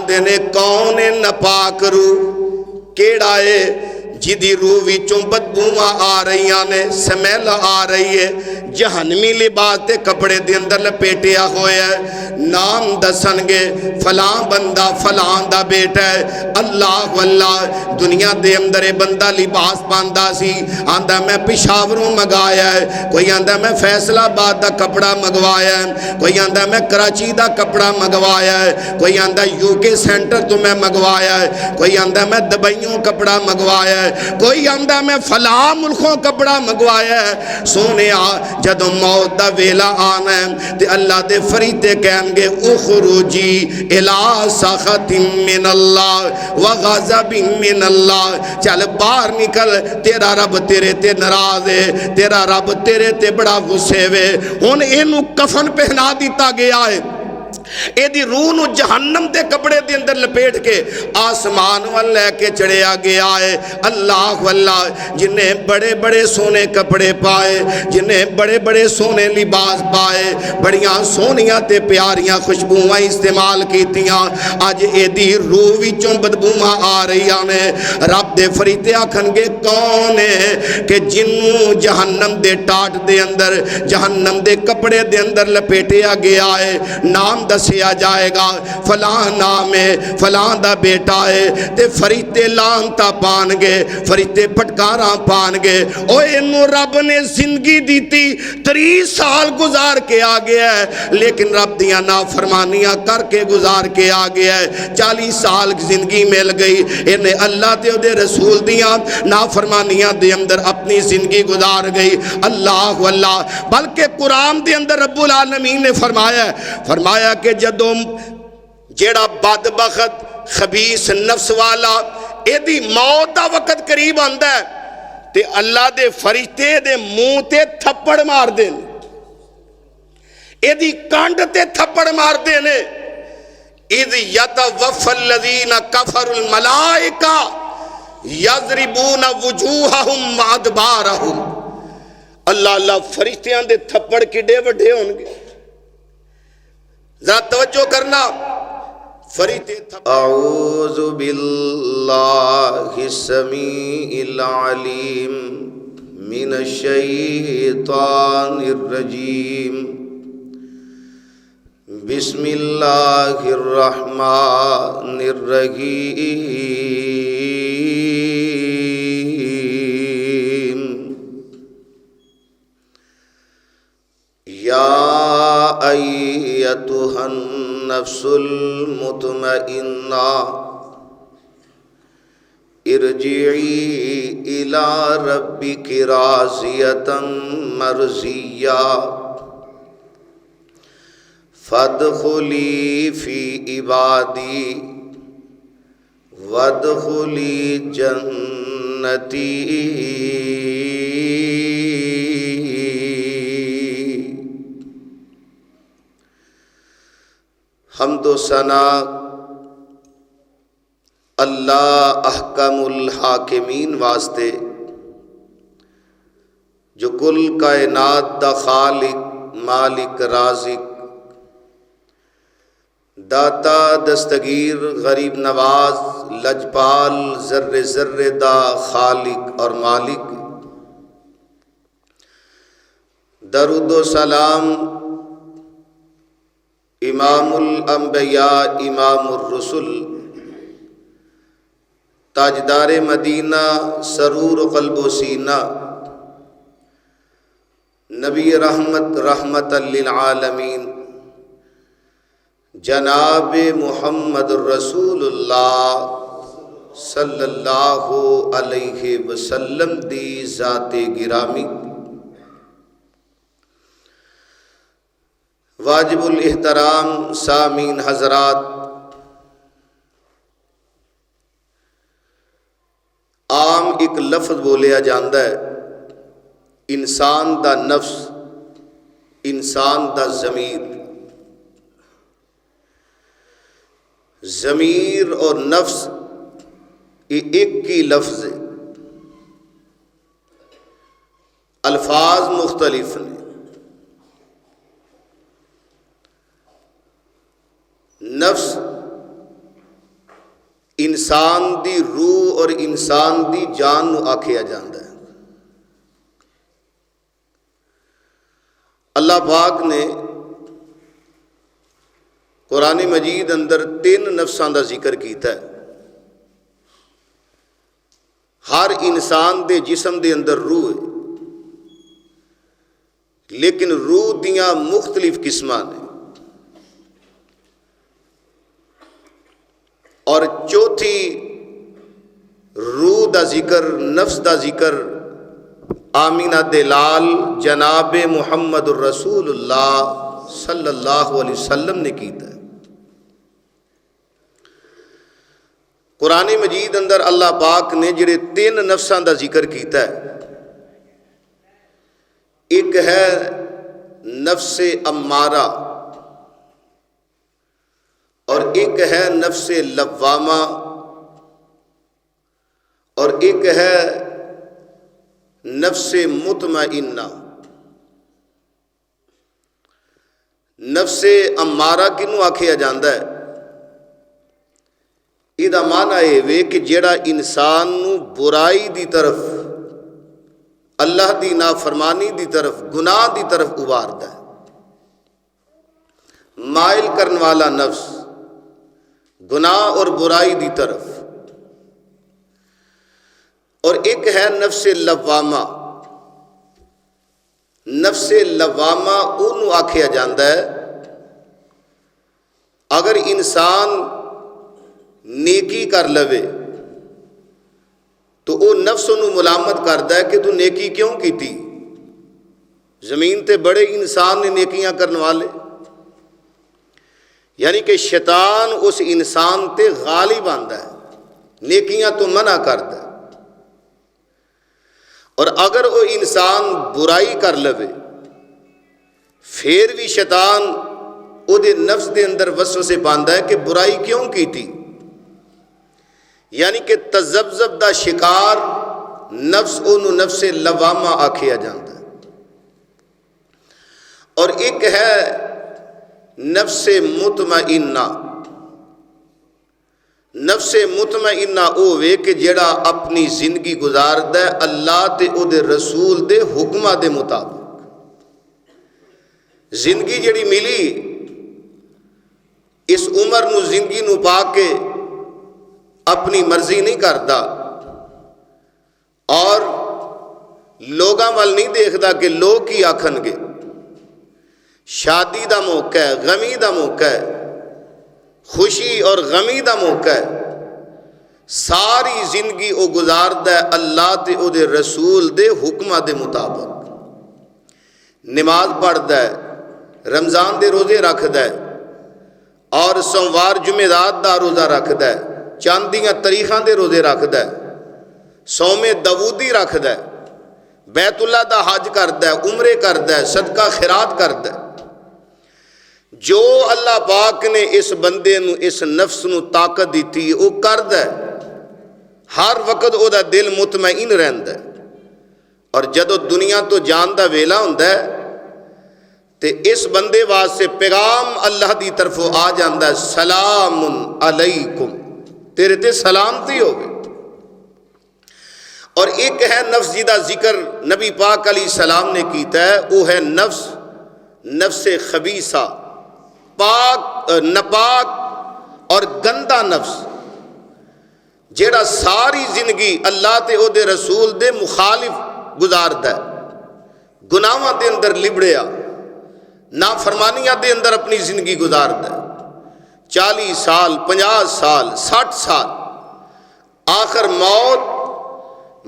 आंदे ने कौन है नापाक रूह, केड़ा है जिदी रूह विचों बदबूआं आ रही ने, स्मैल आ रही है, जहन्नमी लिबास के कपड़े दे अंदर लपेटिया होया है। नाम दसनगे फलां बंदा फलां दा बेटा है। अल्लाह अल्लाह दुनिया दे अंदर ये बंदा लिबास पांदा सी, आंदा मैं पिशावरों मंगाया है, कोई आंदा मैं फैसलाबाद का कपड़ा मंगवाया है, कोई आंदा मैं कराची का कपड़ा मंगवाया है, कोई आंदा यूके सेंटर तो मैं मंगवाया है, कोई आंदा मैं दुबईयों कपड़ा मंगवाया है, कोई आंदा मैं फलां मुल्कों कपड़ा मंगवाया है। सोने जदों मौत दा वेला आना है ते अल्लाह दे फरीते कहणगे उखरुजी इला सखतिम मिनल्लाह व गज़बिम मिनल्लाह, चल बाहर निकल, तेरा रब तेरे ते नाराज है, तेरा रब तेरे ते बड़ा गुस्से वे। हुण इनू कफन पहना दिता गया है, एदी रूह नू जहन्नम के कपड़े के अंदर लपेट के आसमान वाल लैके चढ़िया गया है। अल्लाह अल्लाह, जिन्हें बड़े बड़े सोने कपड़े पाए, जिन्हें बड़े बड़े सोने लिबास पाए, बड़िया सोहनिया ते प्यारियां खुशबुआं इस्तेमाल कीतियां, अज एदी रूह विचों बदबूआं आ रही ने। रब दे फरीते आखणगे कौन है कि जिन्नू जहन्नम दे टाट दे अंदर, जहन्नम दे कपड़े दे अंदर लपेटिया गया है। नाम दसिया जाएगा, फलां नाम है, फलां दा बेटा है, ते फरीते लानता पानगे, फरीते फटकारा पानगे। ओ इनू रब ने जिंदगी दीती, 30 साल गुजार के आ गया है, लेकिन रब दियां नाफरमानियां करके गुजार के आ गया है। 40 साल जिंदगी मिल गई, इन्हें अल्लाह ते उहदे रसूल दियां नाफरमानियां दे अंदर अपनी जिंदगी गुजार गई। अल्लाह अल्लाह, बल्कि कुरान दे अंदर रब्बुल आलमीन ने फरमाया कि जदों जेड़ा बदबख्त खबीस नफ्स वाला एदी मौत का वक्त करीब आंदा है ते अल्लाह दे फरिश्ते दे मुंह ते थप्पड़ मार दे, एदी कंड ते थप्पड़ मार दे ने। इद यतवफ़्फ़ल लज़ीना कफ़रुल मलाइका यज़रिबूना वुजूहहुम व अदबारहुम। अल्लाह अल्लाह, फरिश्तियां दे थप्पड़ किडे वड्डे होणगे, जरा तवज्जो करना। फरीते औज़ु बिल्लाहि समीइल अलीम मिनश शैतानिर रजीम। बिस्मिल्लाहिर रहमानिर रहीम। या अय्यतुहन नफ्सुल मुतमइन्ना इरजिई इला रब्बिकी राज़ियतम मर्ज़िया फदखुली फी इबादी वदखुली जन्नती। हम्दो सना अल्लाह अहकमुल हाकिमीन वास्ते, जो कुल कायनात दा खालिक मालिक राज़िक दाता दस्तगीर गरीब नवाज लजपाल ज़र्रे ज़र्रे दा खालिक और मालिक। दरूदो सलाम इमामुल अंबिया इमामुर रसूल ताजदारे मदीना सरूर क़ल्बो सीना नबी रहमत रहमतल लिल आलमीन जनाब मुहम्मद रसूलुल्लाह सल्लल्लाहु अलैहि वसल्लम दी ज़ाते गिरामी। वाजिबुल एहतराम सामीन हजरात, आम एक लफ्ज़ बोलिया जाता है, इंसान दा नफ्स, इंसान दा ज़मीर। ज़मीर और नफ्स ये एक ही लफ्ज़ है, अल्फाज मुख्तलिफ ने। नफ्स इंसान दी रूह और इंसान दी जान नूं आखिया जाता है। अल्लाह पाक ने कुरान मजीद अंदर 3 नफ्सां का जिक्र किया है। हर इंसान दे जिस्म दे अंदर रूह है, लेकिन रूह दियां मुख्तलिफ किस्मां ने। और चौथी रूह का जिक्र, नफ्स का जिक्र आमीना दे लाल जनाब मुहम्मद रसूलुल्लाह सल्लल्लाहु अलैहि वसल्लम ने किया। कुरान मजीद अंदर अल्लाह पाक ने जिहड़े 3 नफ्सां का जिक्र किया है, एक है नफ्से अम्मारा और एक है नफ्से लव्वामा और एक है नफ्से मुतमइन्ना। नफ्से अम्मारा किनू आखिया जाता है? इहदा माना यह वे कि जेड़ा इंसान नू बुराई दी तरफ, अल्लाह दी नाफरमानी दी तरफ, गुनाह दी तरफ उभारदा है, माइल करने वाला नफ्स गुनाह और बुराई दी तरफ। और एक है नफ्से लवामा। नफ्से लवामा उन्होंने आखिया जाता है अगर इंसान नेकी कर लवे तो वह नफ्स उन्होंने मुलामत करता है कि तू नेकी क्यों की थी। जमीन ते बड़े इंसान ने नेकियां करने वाले, यानी कि शैतान उस इंसान ते गालिब आंदा है, नेकियां तो मना करता है। और अगर वो इंसान बुराई कर लवे फिर भी शैतान उहदे नफ्स दे अंदर वसवसे पांदा है कि बुराई क्यों की थी। यानी कि तजब्जब दा शिकार नफ्स उन्होंने नफ्से लवामा आखिया जाता है। और एक है नफ्से मुतमइन्ना। नफ्से मुतमइन्ना वो वे कि जेड़ा अपनी जिंदगी गुजारदा है अल्लाह ते उहदे रसूल दे हुक्मां दे मुताबिक। जिंदगी जेड़ी मिली इस उम्र नू जिंदगी नू पा के अपनी मर्जी नहीं करता और लोगां वल नहीं देखता कि लोग की आखणगे। शादी का मौका है, गमी का मौका है, खुशी और गमी का मौका है, सारी जिंदगी वो गुजारदा है अल्लाह ते उहदे रसूल दे हुक्मां दे मुताबिक। नमाज पढ़दा है, रमज़ान दे रोज़े रखदा है और सोमवार जुमेरात दा रोज़ा रखदा है, चांदियां तारीखां दे रोज़े रखदा है, सौमे दाऊदी रखदा है, बैतुल्ला दा हज करदा है, उमरे करदा है, सदका खैरात करदा है। जो अल्लाह पाक ने इस बंदे नू, इस नफ्स नू ताकत दी वो करदा है। हर वक्त ओदा दिल मुतमईन रहंदा है। और जदों दुनिया तो जान दा वेला हुंदा है ते इस बंदे वास्ते पैगाम अल्लाह दी तरफों आ जाता है, सलामुन अलैकुम, तेरे ते सलामती होवे। और एक है नफ्स जिदा जिक्र नबी पाक अलैहि सलाम ने कीता है, वो है नफ्स, नफ्से खबीसा, पाक नपाक और गंदा नफ्स, जेड़ा सारी जिंदगी अल्लाह ते ओदे रसूल दे मुखालिफ गुजारदा है, गुनाहां दे अंदर लिबड़िया, नाफरमानियां दे अंदर अपनी जिंदगी गुजारदा है। 40 साल, 50 साल, 60 साल, आखिर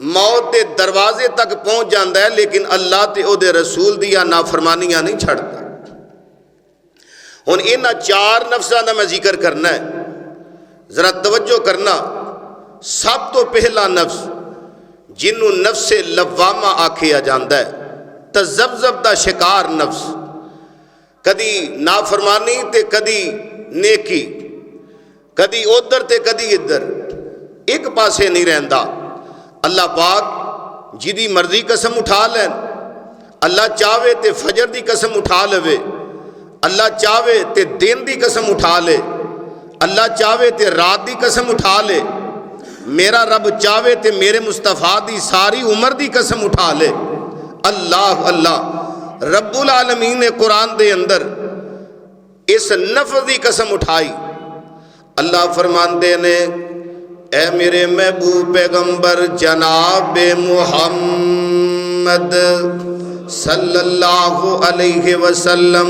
मौत के दरवाजे तक पहुँच जाता है, लेकिन अल्लाह ते ओदे रसूल दियां नाफरमानियां नहीं छड़ता। हुण इन्हां 4 नफ्सां दा मैं जिक्र करना है, जरा तवज्जो करना। सब तो पहला नफ्स जिन्हों नफ्से लवामा आखिया जाता है, तजब्जब दा शिकार नफ्स, कदी नाफरमानी ते कदी नेकी, कदी उधर ते कदी इधर, एक पासे नहीं रहता। अल्लाह पाक जिदी मर्जी कसम उठा लैन, अल्लाह चाहे तो फजर की कसम उठा लवे, अल्लाह चाहे तो दिन की कसम उठा ले, अल्लाह चाहे तो रात की कसम उठा ले, मेरा रब चाहे तो मेरे मुस्तफा की सारी उम्र की कसम उठा ले। अल्लाह अल्लाह रब्बुल आलमीन ने कुरान के अंदर इस नफ्स की कसम उठाई। अल्लाह फरमाते ने, ए मेरे महबूब पैगंबर जनाब मुहम्मद सल्लल्लाहु अलैहि वसल्लम,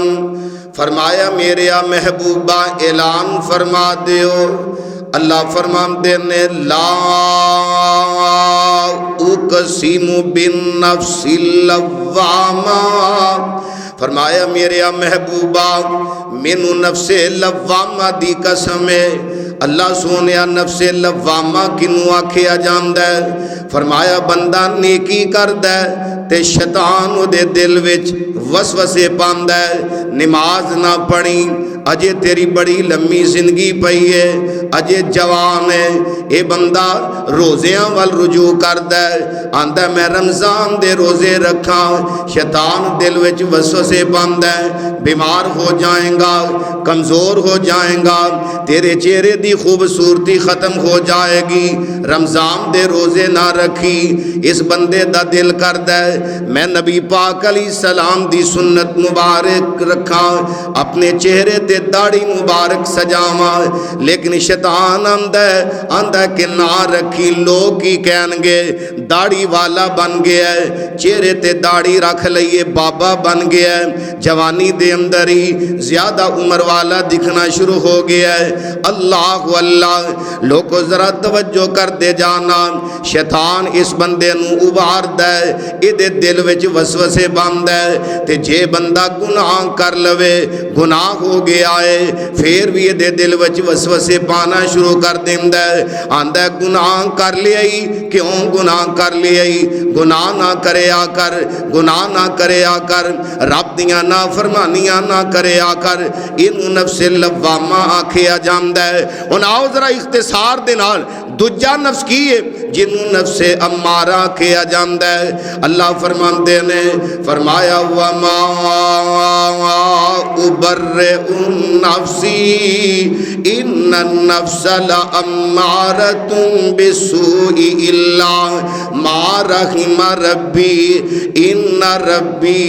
फरमाया मेरे महबूबा ऐलान फरमा दियो। अल्लाह फरमाते ने, ला उक़सिमु बिन नफ्सिल लव्वामा, फरमाया मेरे महबूबा मैनू नफ्से लव्वामा दी कसम है। अल्लाह सोने नफ्से लव्वामा किनू आखिया जांदा है? फरमाया बंदा नेकी करदा है ते शैतान उहदे दिल विच वसवसे पांदा है, नमाज ना पढ़ी, अजे तेरी बड़ी लम्मी जिंदगी पई है, अजे जवान है, ये बंदा रोज़ियां वाल रुजू करदा है, आंदा मैं रमज़ान दे रोज़े रखा, शैतान दिल विच वसवसे पांदा है, बीमार हो जाएगा, कमज़ोर हो जाएगा, तेरे चेहरे दी खूबसूरती ख़त्म हो जाएगी, रमज़ान दे रोज़े ना रखी। इस बंदे दा दिल करदा है मैं नबी पाक अलैहिस्सलाम दी सुन्नत मुबारक रखा, अपने चेहरे ते दाढ़ी मुबारक सजावा, लेकिन शैतान आंदा कि ना रखी, लोग की कहणगे, दाढ़ी वाला बन गया है, चेहरे ते दाढ़ी रख लईए बाबा बन गया है, जवानी दे अंदर ही ज्यादा उम्र वाला दिखना शुरू हो गया है। अल्लाह अल्लाह लोगों जरा तवज्जो कर दे जाना, शैतान इस बंदे नू उभारदा है, इहदे दिल विच वसवसे पांदा है, ते जे बंदा गुनाह कर लवे, गुनाह हो गया है, फिर भी इहदे दिल विच वसवसे पाना शुरू कर देंदा है, आंदा गुनाह कर लिया ही, क्यों गुनाह कर लिया ही, गुनाह ना करया कर, गुनाह ना करया कर, रब दियां नाफरमानियां ना करया कर, इनू नफ्से लव्वामा आखिया जांदा है। हुण आओ जरा इख्तिसार दे नाल दूजा नफ्स की है जिन्हों नफ्से अम्मारा आखिया जांदा है। अल्लाह फरमाते ने, फरमाया वमा उबर्रिउ नफ्सी इन्न नफ्सा लअम्मारतुम बिस्सूइ इल्ला मा रहिम रब्बी इन्न रब्बी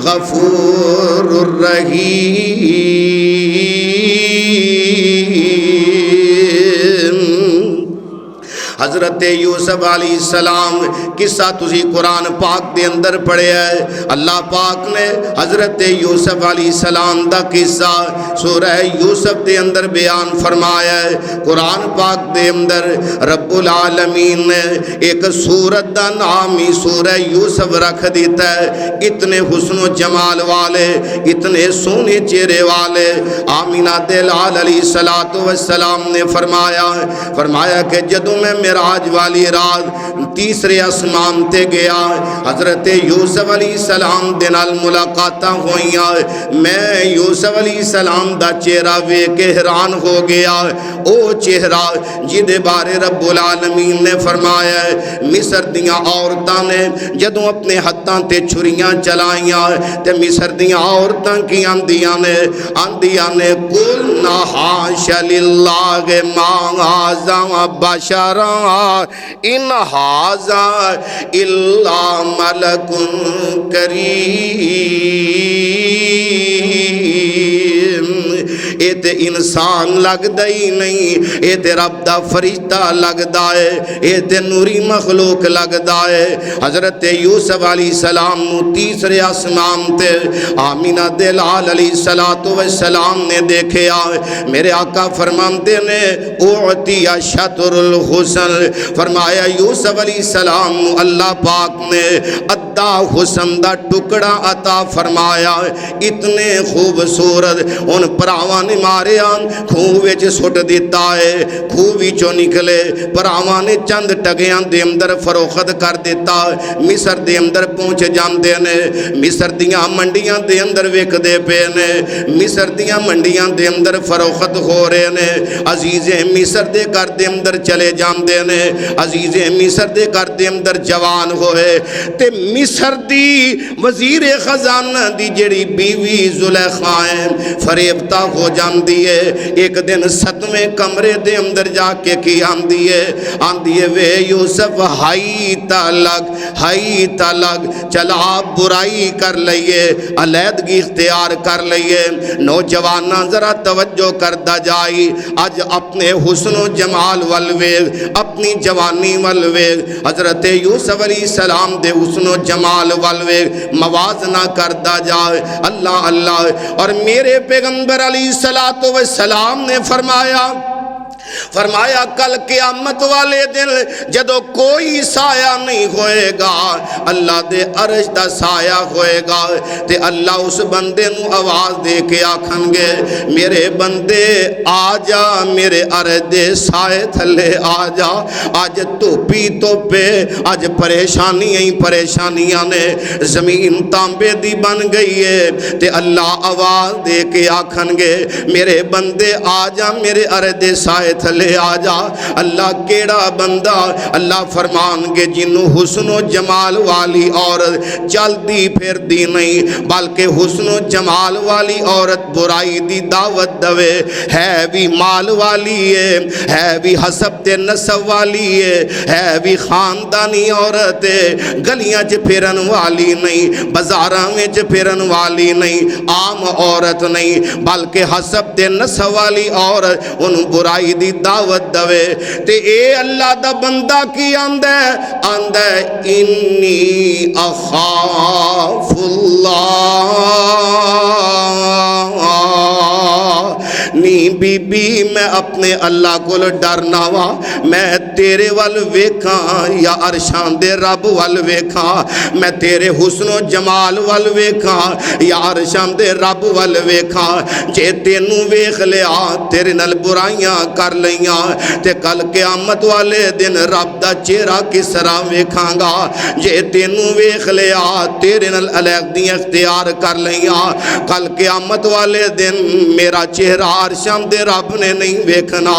गफूरुर रहीम। हज़रत यूसुफ अलैहिस्सलाम किस्सा तुसी कुरान पाक दे अंदर पढ़िया है। अल्लाह पाक ने हज़रत यूसुफ अलैहिस्सलाम दा किस्सा सूरह यूसुफ दे अंदर बयान फरमाया है। कुरान पाक दे अंदर रब्बुल आलमीन ने एक सूरत दा नाम ही सूरह यूसुफ रख दिता है। इतने हुस्न जमाल वाले, इतने सोने चेहरे वाले आमीना दे लाल अलैहिस्सलातु वस्सलाम ने फरमाया कि जदों मैं मिराज वाली रात तीसरे आसमान ते गया, हज़रत यूसुफ अलैहिस्सलाम दे नाल मुलाकातां होईयां, मैं यूसुफ अलैहिस्सलाम दा चेहरा वेख के हैरान हो गया। ओ चेहरा जिदे बारे रब्बुल आलमीन ने फरमाया है, मिस्र दियां औरतां ने जदों अपने हत्थां ते छुरियां चलाइयां ते मिस्र दियां औरतां की आंदियां ने कुल हाशा लिल्लाहि मा हाज़ा बशरा इन हाज़ा इल्ला मलकुन करीम। ये ते इंसान लगदा ही नहीं, ये ते रब दा फरिश्ता लगदा है, ये ते नूरी मखलूक लगदा है। हज़रत यूसुफ अलैहिस्सलाम नू तीसरे आसमान ते आमीना दे लाल अलैहिस्सलातु वस्सलाम ने देखिया। मेरे आका फरमाते ने उतिया शतरुल हुसन, फरमाया यूसुफ अलैहिस्सलाम नू अल्लाह पाक ने अद्धा हुसन दा टुकड़ा अता फरमाया। इतने खूबसूरत उन भरावां ने मारिया, खूह विच सुट दिता है, खूह विचों निकले, भरावां ने चंद टगियां दे अंदर फरोख्त कर दिता, मिस्र दे अंदर पहुंच जाते ने, मिस्र दियां मंडियां दे अंदर विकदे पे ने, मिस्र दियां मंडियां दे अंदर फरोख्त हो रहे ने। अजीज़े मिस्र दे घर दे अंदर चले जाते ने, अजीज़े मिस्र दे घर दे अंदर जवान होए ते मिस्र दी वजीर खजाना दी जेड़ी बीवी जुलेखा है फरेबता हो जाती जाती है। एक दिन 7वें कमरे दे अंदर जाके की आंदी है वे यूसुफ हाई तलग चल आप बुराई कर लइए, अलैदगी इख्तियार कर लइए। नौजवाना जरा तवज्जो करदा जाई, अज अपने हुस्नो जमाल वल वेग, अपनी जवानी वल वेग, हजरत यूसुफ अलैहिस्सलाम दे हुस्नो जमाल वल वेग, मवाजना करदा जाए। अल्लाह अल्लाह। और मेरे पैगंबर अलैहिस्सलातु वस्सलाम ने फरमाया कल क़यामत वाले दिन जदों कोई साया नहीं होएगा, अल्लाह दे अर्श दा साया होएगा, ते अल्लाह उस बंदे नू आवाज़ दे के आखणगे मेरे बंदे आ जा, मेरे अर्श दे साए थले आ जा। अज धुप्पी धुप्पे, अज परेशानियां ही परेशानियां ने, जमीन तांबे दी बन गई है, ते अल्लाह आवाज़ दे के आखणगे मेरे बंदे आ जा, मेरे अर्श दे साए थले आ जा। अल्लाह केड़ा बंदा? अल्लाह फरमानगे जिन्नू हुस्नो जमाल वाली औरत चलदी फिरदी नहीं, बल्कि हुस्नो जमाल वाली औरत बुराई दी दावत दवे, है भी माल वाली है भी हसब ते नसब वाली है भी खानदानी औरत है, गलियां च फिरन वाली नहीं, बाजारां विच फिरन वाली नहीं, आम औरत नहीं, बल्कि हसब ते नसब वाली औरत उन्होंने बुराई दी दावत दवे। ते ए अल्लाह दा बंदा की आंदा इन्नी अखाफुल्लाह, नी बीबी मैं अपने अल्लाह को डरना वा, मैं तेरे वल वेखा या अरशां दे रब वल वेखा, मैं तेरे हुस्नो जमाल वल वेखा या अरशां दे रब वल वेखा। जे तेनू वेख लिया तेरे नाल बुराइयां कर लईयां, ते कल क़यामत वाले दिन रब दा चेहरा किस तरह वेखांगा। जे तेनू वेख लिया तेरे नाल अलैहदियां इख्तियार कर लईयां, कल क़यामत वाले दिन मेरा चेहरा अरशां दे रब ने नहीं वेखना।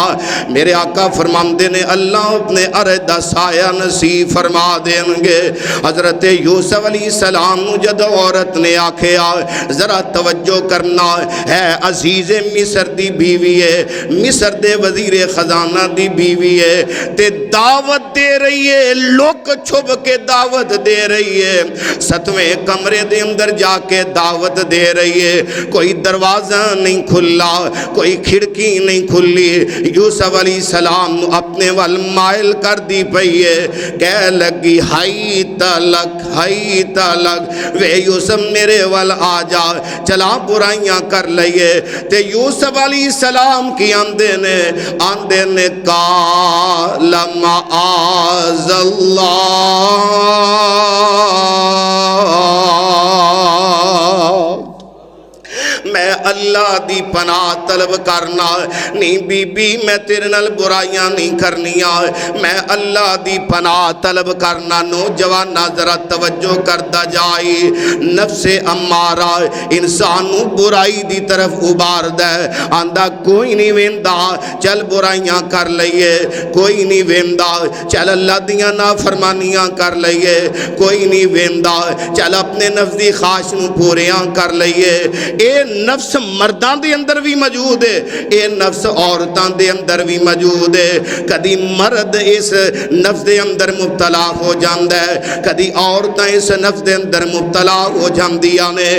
मेरे आका फरमांदे ने अल्लाह अपने अर्श दा साया नसीब फरमा देंगे। हजरत यूसुफ अलैहिस्सलाम नू जद औरत ने आखिया जरा तवज्जो करना है, अजीज़े मिस्र दी बीवी है, मिस्र दे वजीरे खजाना दी बीवी है, ते दावत दे रही है, लुक छुप के दावत दे रही है, 7वें कमरे दे अंदर जाके दावत दे रही है। कोई दरवाजा नहीं खुला, कोई खिड़की नहीं खुली, यूसुफ अलैहिस्सलाम अपने वल माइल कर दी पई है, कह लगी हाई तलक वे यूसुफ मेरे वल आ जा, चला बुराइयां कर लइए। ते यूसुफ अलैहिस्सलाम की आंदे ने काल माअज़ल्लाह, मैं अल्लाह दी पनाह तलब करना नहीं बीबी, मैं तेरे नाल बुराइयां नहीं करनिया, मैं अल्लाह दी पनाह तलब करना। नौजवाना जरा तवज्जो करदा जाए, नफ्से अम्मारा इंसान नू बुराई दी तरफ उबारदा है, आंदा कोई नहीं वेंदा चल बुराइयां कर लइए, कोई नहीं वेंदा चल अल्लाह दियां नाफरमानियां कर लइए, कोई नहीं वेंदा चल अपने नफ्स दी ख्वाहिश नू पूरियां कर लइए। ए नफ्स मर्दां दे अंदर भी मौजूद है, ये नफ्स औरतां दे अंदर भी मौजूद है। कदी मर्द इस नफ्स दे अंदर मुब्तला हो जाता है, कदी औरतां इस नफ्स दे अंदर मुब्तला हो जांदियां ने।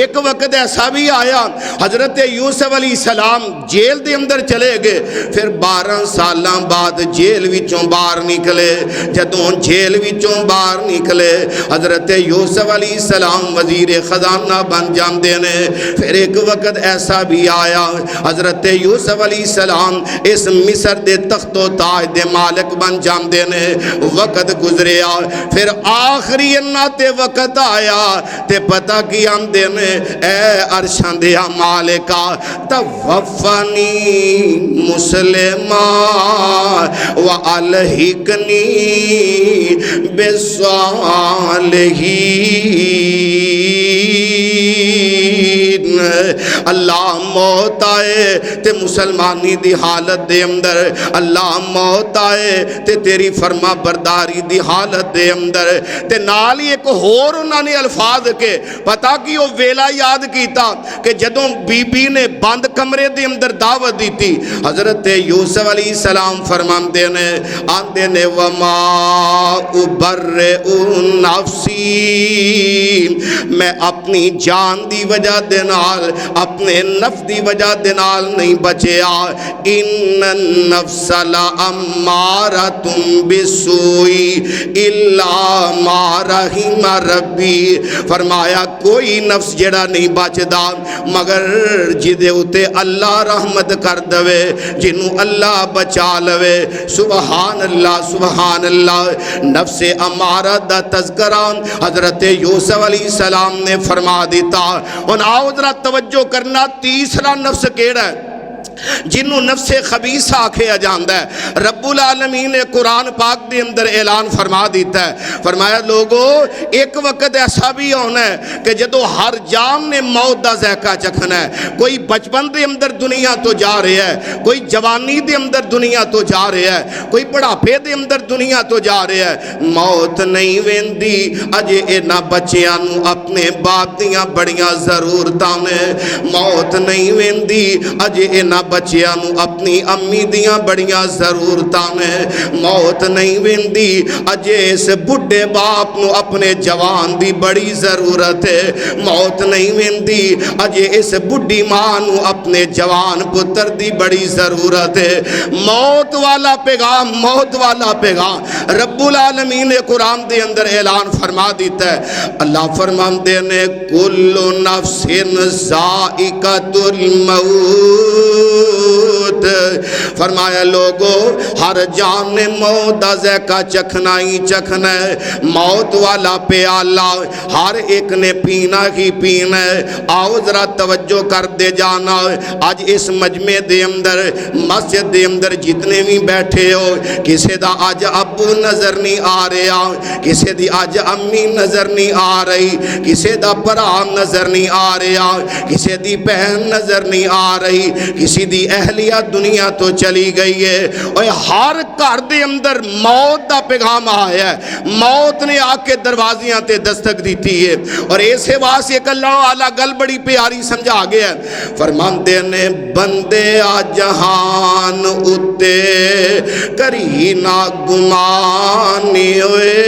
एक वक्त ऐसा भी आया हजरत यूसुफ अलैहिस्सलाम जेल दे अंदर चले गए, फिर 12 साल बाद जेल विचों बाहर निकले। जदों जेल विचों बाहर निकले हजरत यूसुफ अलैहिस्सलाम वजीर खजाना बन जाते ने। फिर एक वक्त ऐसा भी आया हजरत यूसुफ अलैहिस्सलाम इस मिस्र दे तख्तो ताज दे मालिक बन जाते ने। वक्त गुजरिया फिर आखिरी इन्ना ते वक्त आया ते पता की आंदे ने ए अरशां दे मालिका तवफ़नी मुस्लिमा व अलहिकनी बिस्सालिहीन। अल्लाह मौत आए ते मुसलमानी दी हालत दे अंदर, अल्लाह मौत आए ते तेरी फरमा बरदारी दी हालत दे अंदर। ते नाल ही एक होर उन्होंने अल्फाज के पता कि वो वेला याद किया कि जदों बीबी ने बंद कमरे दे अंदर दावत दी थी, हजरत यूसुफ अलैहि सलाम फरमाते ने आंदे ने वमा उबर्रे नफ्सी, मैं अपनी जान दी वजह दे नाल अपने नफ्स दी वजह दे नाल नहीं बचया। इन्न नफ्स ला अम्मारतुम बिस्सूई इल्ला मा रहिम रब्बी, फरमाया कोई नफ्स जेड़ा नहीं बचदा मगर जिदे उते अल्लाह रहमत कर दवे, जिन्हों अल्लाह बचा लवे। सुबहान अल्लाह सुबहान अल्लाह। नफ्से अमारा दा तज़करा हजरत यूसुफ अलैहि सलाम ने फरमा दिता। और आओ जरा तवज्जो करना, तीसरा नफ्स केड़ा है जिन्हों नफ्से खबीसा आखिया जाता है। रब्बुल आलमीन ने कुरान पाक के अंदर ऐलान फरमा दिता है, फरमाया लोगो एक वक्त ऐसा भी होना है कि जदों हर जान ने मौत का ज़ायका चखना है। कोई बचपन के अंदर दुनिया तो जा रहा है, कोई जवानी के अंदर दुनिया तो जा रहा है, कोई बुढ़ापे के अंदर दुनिया तो जा रहा है। मौत नहीं वेंदी अजे इन्हां बच्चियां नूं अपने बाप दियां बड़ियां ज़रूरतां ने, मौत नहीं वेंदी अजे इन्हां बच्चियां नूं अपनी अम्मी दियां बड़ियां ज़रूरतां ने, मौत नहीं वेंदी अजे इस बुढ़े बाप नूं अपने जवान दी बड़ी ज़रूरत है, मौत नहीं वेंदी अजे इस बुढ़ी मां नूं अपने जवान पुत्र दी बड़ी ज़रूरत है। मौत वाला पैगाम, मौत वाला पैगाम रब्बुल आलमीन ने कुरान दे अंदर ऐलान फरमा दिता है। अल्लाह फरमाते ने कुल्लु नफ्सिन ज़ाइक़तुल मौत, फरमाया लोगो हर जान ने मौत का ज़ायका चखना ही चखना है। मौत वाला प्याला हर एक ने पीना ही पीना है। आओ जरा तवज्जो कर दे जाना, आज इस मजमे दे अंदर मस्जिद दे अंदर जितने भी बैठे हो, किसी का अज अबू नज़र नहीं आ रहा, किसी की अज अम्मी नज़र नहीं आ रही, किसी का भरा नज़र नहीं आ रहा, किसी की बहन नज़र नहीं आ रही, किसी दी अहलिया दुनिया तो चली गई है। और हर घर दे अंदर मौत का पैगाम आया है, मौत ने आके दरवाजियां ते दस्तक दी है। और ऐसे वास्ते एक अल्लाह वाला गल बड़ी प्यारी समझा गया है, फरमाते ने बंदे आ जहान उत्ते करी ना गुमानी होए,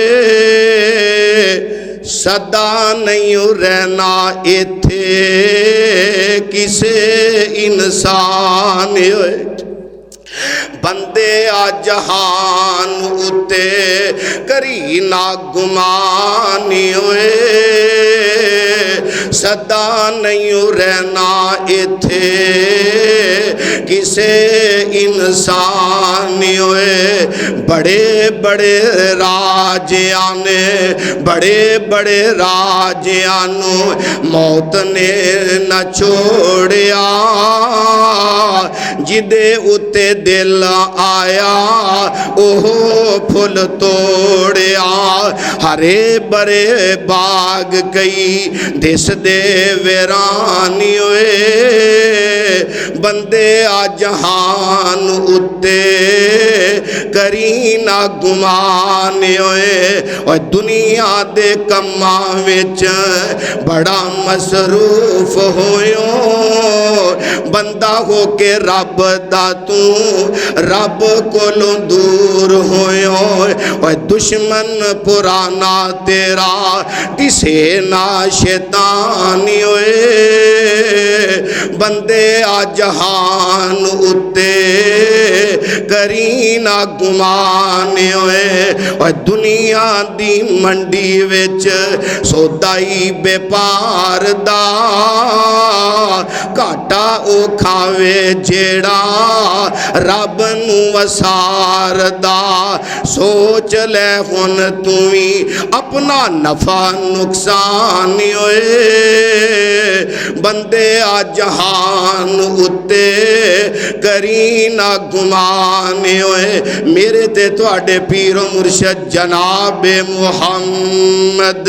सदा नहीं रहना इथे किसे इंसान होए। बंदे आ जहान उते करी ना गुमानी होए, सदा नहीं रहना इथे किसे इंसान होए। बड़े बड़े राजियां ने, बड़े बड़े राजियां नूं मौत ने न छोड़िया, जिदे उते दिल आया ओह फुल तोड़िया। हरे बरे बाग कई दिस दे वीरानी होए, बंदे आ जहान उत्ते करी ना गुमान होए। और दुनिया दे कम्मां विच बड़ा मसरूफ होयो, बंदा हो के रब दा तू रब कोलों दूर होयो। और दुश्मन पुराना तेरा किसे ना शैतानी होए, बंदे आ जहान उत्ते करी ना गुमान होए। और दुनिया दी मंडी विच सौदाई व्यापार दा घाटा ओ खावे जेड़ा रब नू वसारदा। सोच ले हुन तू भी अपना नफा नुकसान होए, बंदे आ जहान उत्ते करी ना गुमान होए। मेरे ते तुहाडे पीरो मुर्शद जनाब मुहम्मद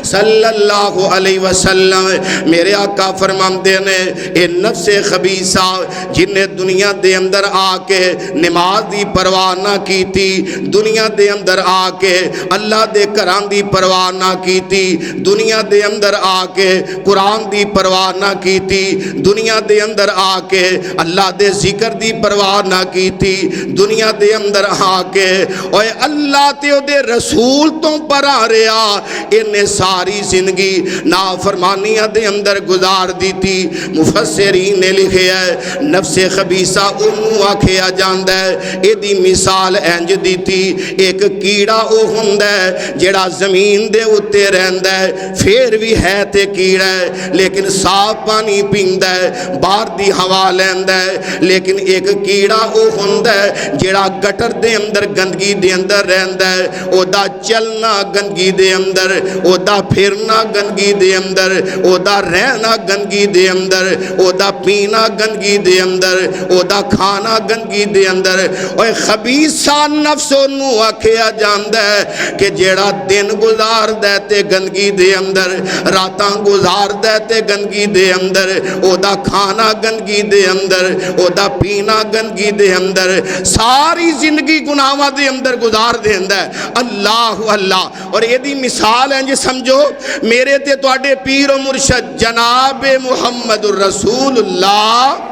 सल्लल्लाहु अलैहि वसल्लम मेरे आका फरमाते ने ये नफ्से खबीसा जिन्हें दुनिया दे अंदर आके नमाज दी परवाह ना की थी, दुनिया दे अंदर आके अल्लाह दे घरां दी परवाह ना की थी, दुनिया दे अंदर आके कुरान दी परवाह ना की थी, दुनिया दे अंदर आके अल्लाह दे जिक्र दी परवाह ना की थी, दुनिया दे अंदर आके ओए अल्लाह ते ओदे रसूल तो परा रहा, इन्हें सारी जिंदगी नाफरमानियां दे अंदर गुजार दी थी। मुफस्सिरीन ने लिखा है नफ्से खबीसा उन्होंने आखिया जाता है, इहदी मिसाल इंज दी थी, एक कीड़ा वो हुंदा है जिहड़ा जमीन दे उत्ते रहिंदा है, फिर भी है ते कीड़ा है लेकिन साफ पानी पींदा है, बाहर दी हवा लैंदा है। लेकिन एक कीड़ा वो हुंदा है जिहड़ा गटर दे अंदर गंदगी दे अंदर रहिंदा है, ओदा चलना गंदगी दे अंदर, ओदा फिरना गंदगी दे अंदर, ओदा रहना गंदगी दे अंदर, ओदा पीना गंदगी दे अंदर, ओदा खाना गंदगी दे अंदर। ओए खबीसा नफ्स ओनू आखिया जांदा है कि जेड़ा दिन गुजारदा है ते गंदगी दे अंदर, रातां गुजारदा है ते गंदगी दे अंदर, ओदा खाना गंदगी दे अंदर, ओदा पीना गंदगी दे अंदर, सारी जिंदगी गुनाहां दे अंदर गुजार देंदा है। अल्लाह अल्लाह। और यदि मिसाल है जी समझो, मेरे ते तुहाडे पीर और मुर्शद जनाब मुहम्मद रसूलुल्लाह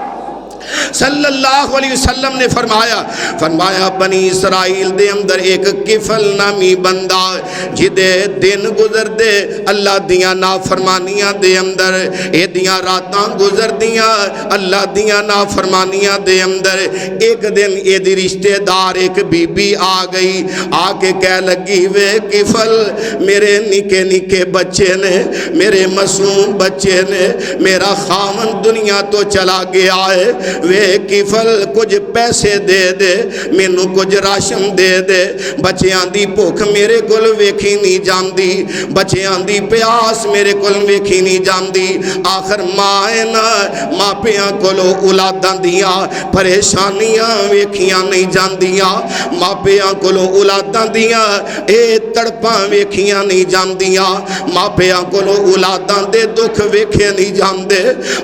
सल्लल्लाहु अलैहि वसल्लम ने फरमाया बनी इसराइल दे अंदर एक किफल नामी बंदा जिदे दिन गुजरदे अल्लाह दियां नाफरमानियां दे अंदर, एदियां रातां गुजरदियां अल्लाह दियां नाफरमानियां दे अंदर। एक दिन एदी रिश्तेदार एक बीबी आ गई, आके कह लगी वे किफल मेरे निके निके बच्चे ने, मेरे मासूम बच्चे ने, मेरा खामन दुनिया तो चला गया है, वे किफल कुछ पैसे दे दे, मैनू कुछ राशन दे दे, बच्चियां दी भुख मेरे कोल वेखी नहीं जाती, बच्चियां दी प्यास मेरे कोल वेखी नहीं जाती। आखिर मां है ना, मापियां कोलों औलादां दियां परेशानियां वेखियां नहीं जांदियां, मापियां कोलों औलादां दियां ए तड़पां वेखियां नहीं जांदियां, मापियां कोलों औलादां दे दुख वेखे नहीं जाते।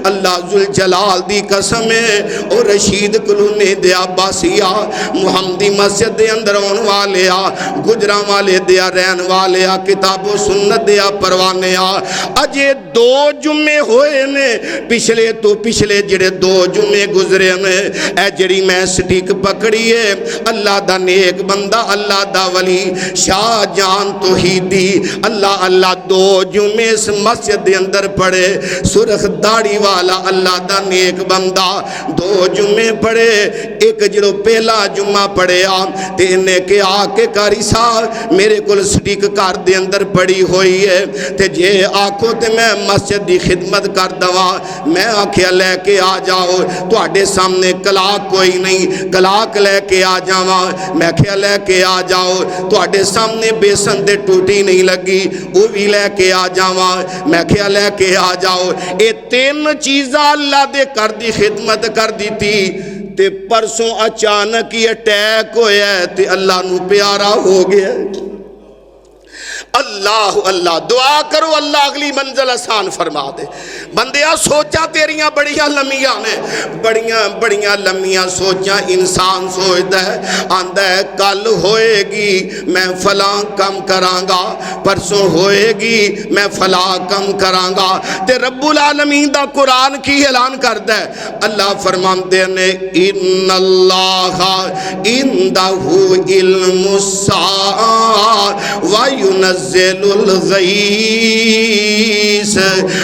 अल्लाह जुल जलाल दी कसम है, और रशीद कलूनी दे अब्बासिया मुहम्मदी मस्जिद दे अंदर आने वाले आ, गुजरा वाले दिया रहन वाले आ, किताबो सुन्नत दिया परवाने आ। अजे 2 जुम्मे होए ने, पिछले तो पिछले जिहड़े 2 जुम्मे गुजरे ने, ए जिहड़ी मैं स्टिक पकड़ी है अल्लाह दा नेक बंदा, अल्लाह दा वली शाहजान तौहीदी अल्लाह अल्लाह 2 जुम्मे इस मस्जिद दे अंदर पढ़े, सुरख दाढ़ी वाला अल्लाह दा नेक बंदा 2 जुम्मे पढ़े। एक जो पहला जुम्मा पढ़िया तो इन्हें कहा कि कारी साहब मेरे को स्टिक घर दे अंदर पड़ी हुई है, तो जे आखो तो मैं मस्जिद की खिदमत कर दवा। मैं आख्या लैके आ जाओ, तुहाडे सामने कलाक कोई नहीं, कलाक लैके आ जावा। मैं आख्या लैके आ जाओ, तुहाडे सामने बेसन दे टूटी नहीं लगी, वो भी लैके आ जावा। मैं आख्या लैके आ जाओ। ये 3 चीज़ां अल्लाह दे घर दी खिदमत कर दी थी, ते परसों अचानक ही अटैक होया ते अल्लाह नू प्यारा हो गया। अल्लाह अल्लाह दुआ करो अल्लाह अगली मंजिल आसान फरमा दे। बंदिया सोचा तेरिया बड़िया लम्मियां ने, बड़िया बड़िया लम्मियां सोचा इंसान सोचता है, आंदा है कल होएगी मैं फला कम करांगा, परसों होएगी मैं फला कम करांगा। ते रब्बुल आलमीन दा कुरान की ऐलान करदा है, अल्लाह फरमाते ने इन्नल्लाहा इंदहु इल्मुस्साआ व युनज़्ज़िलुल गईस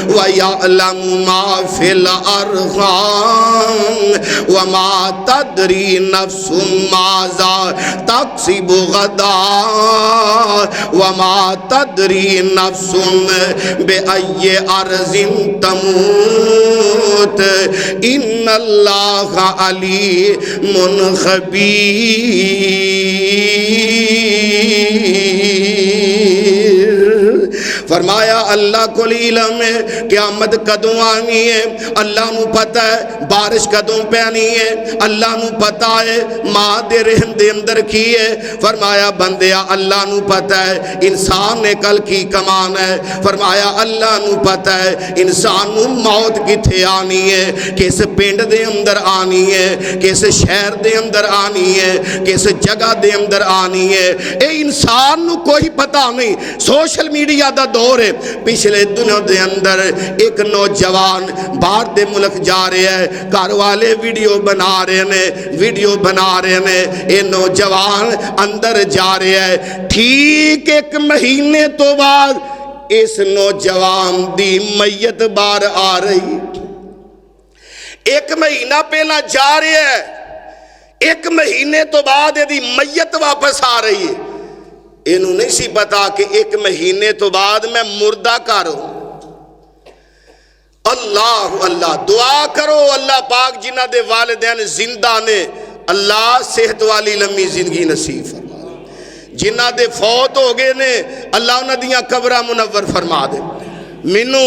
व यअलमु मा फिल अरहाम व मा तदरी नफ्सुम माज़ा तक्सिबु गदा व मा तदरी नफ्सुम बिअय्यि अर्ज़िन तमूत इन्नल्लाहा अलीमुन खबीर। फरमाया अल्लाह को इल्म है क़यामत कदों आनी है, अल्लाह नू पता है बारिश कदों पैनी है, अल्लाह नू पता है माँ दे रहम दे अंदर की है। फरमाया बंदिया अल्लाह नू पता है इंसान ने कल की कमाना है। फरमाया अल्लाह नू पता है इंसान नू मौत किथे आनी है, किस पिंड दे अंदर आनी है, किस शहर दे अंदर आनी है, किस जगह दे अंदर आनी है। ये इंसान नू कोई पता नहीं। सोशल मीडिया दा दौर है। पिछले दिनों दे अंदर एक नौजवान बाहर दे मुल्क जा रहा है, घर वाले वीडियो बना रहे ने, वीडियो बना रहे ने, ये नौजवान अंदर जा रहा है। ठीक एक महीने तो बाद इस नौजवान दी मैयत बाहर आ रही। एक महीना पहला जा रहा है, एक महीने तो बाद यदि मैयत वापस आ रही है। इनू नहीं सी पता कि एक महीने तो बाद मैं मुर्दा घर हूं। अल्लाह अल्लाह दुआ करो अल्लाह पाक जिन्हां दे वालिदैन जिंदा ने अल्लाह सेहत वाली लंबी जिंदगी नसीब फरमा। जिन्हां दे फौत हो गए ने अल्लाह उन्हां दियां कब्रां मुनव्वर फरमा दे। मैनू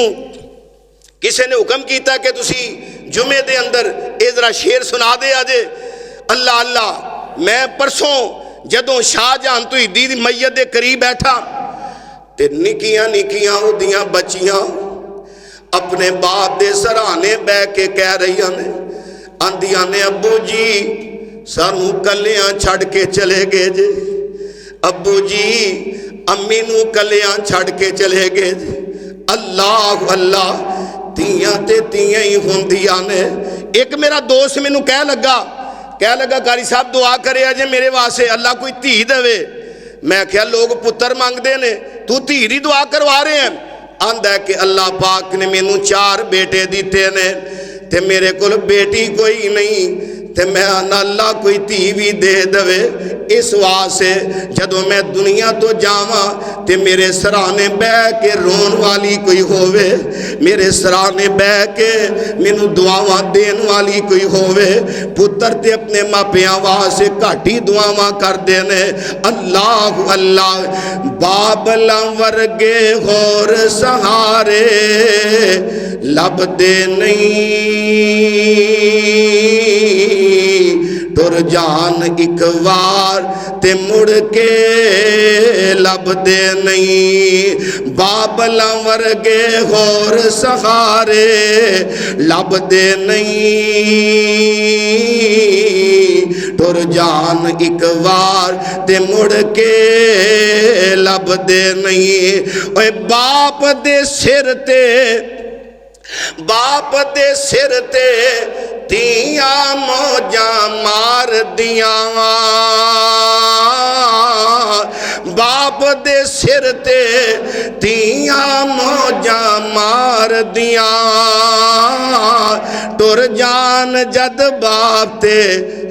किसी ने हुक्म किया कि तुसी जुमे दे अंदर ये जरा शेर सुना दे अजे। अल्लाह अल्लाह मैं परसों जदों शाहजहां तुहीदी दी मैयत दे करीब बैठा ते निकियां निकियां उहदियां बच्चियां अपने बाप दे सराहने बह के कह रही ने, आंदियां ने अब्बू जी सानू कलियां छड़ के चले गए जे, अब्बू जी अम्मी नू कलियां छड़ के चले गए जे। अल्लाह अल्लाह तियां ते तियां ही होंदियां ने। एक मेरा दोस्त मैनू कह लगा कारी साहब दुआ करे अजे मेरे वास्ते अल्लाह कोई धी देवे। मैं क्या लोग पुत्र मंगते ने, तू धी दी दुआ करवा रहे हैं। आंदा है कि अल्लाह पाक ने मैनू 4 बेटे दिते ने ते मेरे को बेटी कोई नहीं, ते मैं अल्लाह कोई धी भी दे देवे। इस वास्ते जदों मैं दुनिया तो जावां ते मेरे सराहने बह के रोन वाली कोई होवे, मेरे सराहने बह के मैनू दुआवां देन वाली कोई होवे। पुत्र ते अपने मापियां वास्ते घट ही दुआवां करदे ने। अल्लाह अल्लाह बाबला वर्गे होर सहारे लभदे नहीं, टुर जान एक बार ते मुड़ के लभदे नहीं। बाबला वर्गे होर सहारे लभदे नहीं, टुर जान एक बार ते मुड़ के लभदे नहीं। ओए बाप दे सिर ते बाप दे सिर ते तियां मौजां मार दियां, बाप दे सिर ते तियां मौजां मार दियां। टुर जान जद बाप ते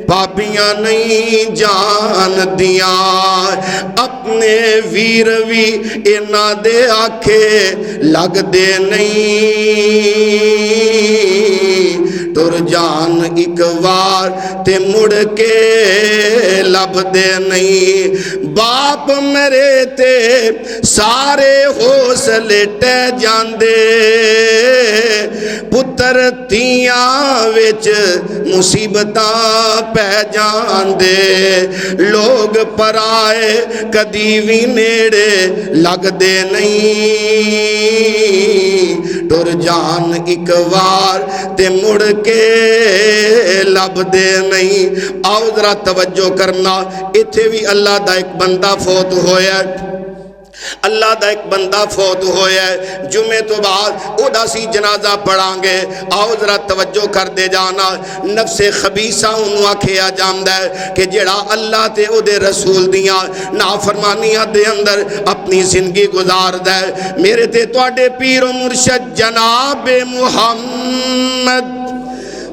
भाबियां नहीं जान दियां। अपने वीर भी इन्हां दे आखे लगदे नहीं, टुर जान एक बार ते मुड़ के लभदे नहीं। बाप मेरे ते सारे हौसले टह जांदे, पुत्र तियां विच मुसीबतां पै जांदे। लोग पराए कदी भी नेड़े लगदे नहीं, टुर जान एक बार ते मुड़ के लभदे नहीं। आओ जरा तवज्जो करना, इत्थे भी अल्लाह दा एक बंदा फौत होया, अल्लाह दा एक बंदा फौत होया। जुमे तो बाद ओदा सी जनाजा पढ़ांगे। आओ जरा तवज्जो कर दे जाना। नफ्से खबीसा उन्होंने आखिया जांदा है कि जेड़ा अल्लाह ते ओदे रसूल दियां नाफरमानियां दे अंदर अपनी जिंदगी गुजारदा है। मेरे ते तुहाडे पीर मुर्शद जनाब मुहम्मद